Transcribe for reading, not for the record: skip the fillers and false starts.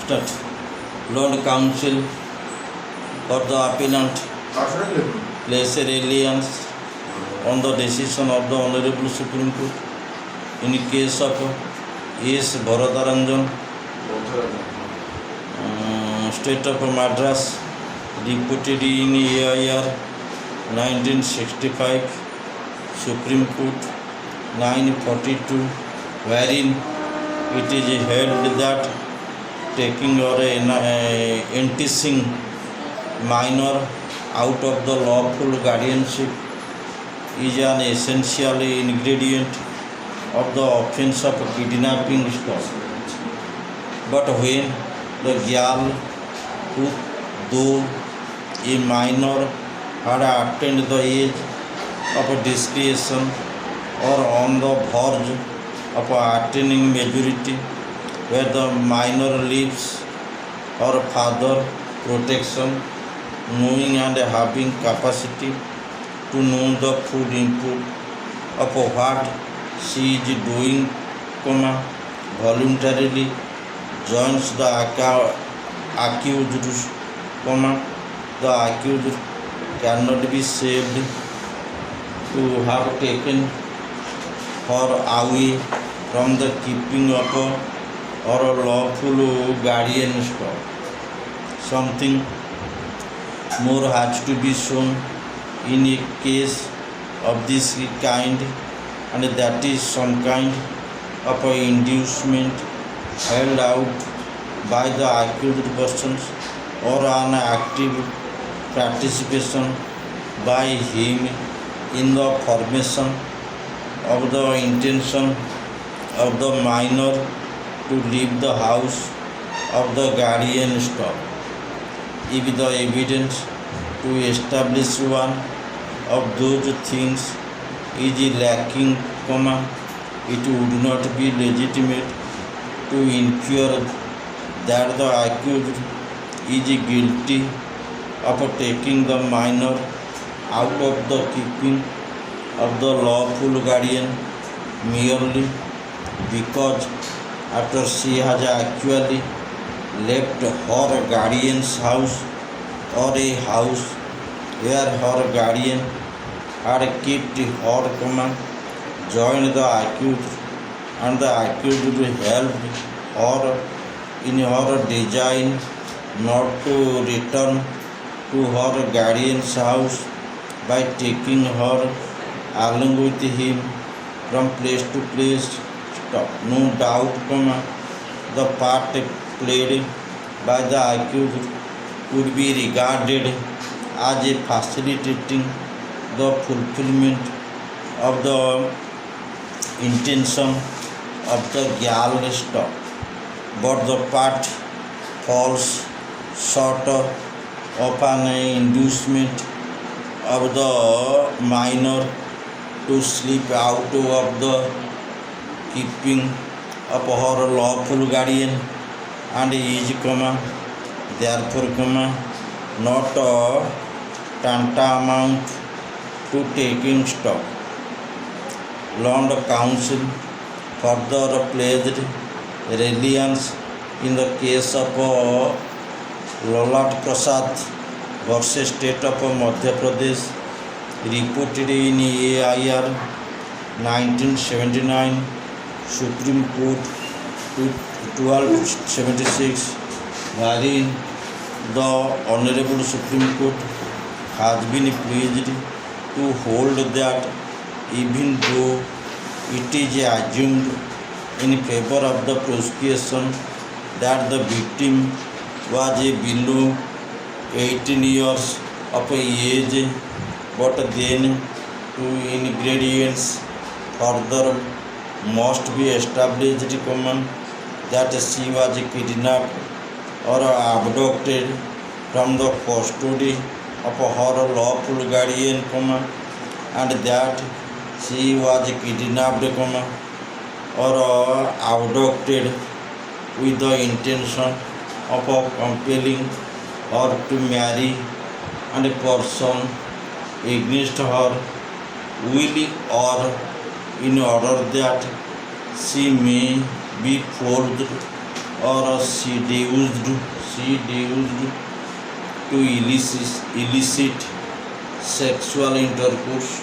Start. Lord Counsel for the appellant place reliance on the decision of the Honorable Supreme Court in the case of S. Bharataranjan, State of Madras, reported in AIR 1965, Supreme Court 942, wherein it is held that taking or enticing minor out of the lawful guardianship is an essential ingredient of the offense of kidnapping stop. But when the girl who, though a minor, had attained the age of discretion or on the verge of attaining majority, where the minor lives her father protection, knowing and having capacity to know the full input of what she is doing, voluntarily joins the accused, the accused cannot be said to have taken her away from the keeping of or a lawful guardianship. Something more has to be shown in a case of this kind, and that is some kind of inducement held out by the accused persons or an active participation by him in the formation of the intention of the minor to leave the house of the guardian stop. If the evidence to establish one of those things is lacking, it would not be legitimate to infer that the accused is guilty of taking the minor out of the keeping of the lawful guardian merely because after she has actually left her guardian's house or a house where her guardian had kept her, joined the accused, and the accused helped her in her design not to return to her guardian's house by taking her along with him from place to place. No doubt, the part played by the accused would be regarded as a facilitating the fulfillment of the intention of the girl stop, but the part falls short of an inducement of the minor to slip out of the keeping of her lawful guardian and is, therefore, not tantamount to taking stock. Lord Counsel further pledged reliance in the case of Lalat Prasad versus State of Madhya Pradesh, reported in AIR 1979, Supreme Court 1276, wherein the Honorable Supreme Court has been pleased to hold that even though it is assumed in favor of the prosecution that the victim was below 18 years of age, but then two ingredients further must be established, that she was kidnapped or abducted from the custody of her lawful guardian, and that she was kidnapped, or abducted with the intention of compelling her to marry and a person against her will, or in order that she may be forced or seduced to illicit sexual intercourse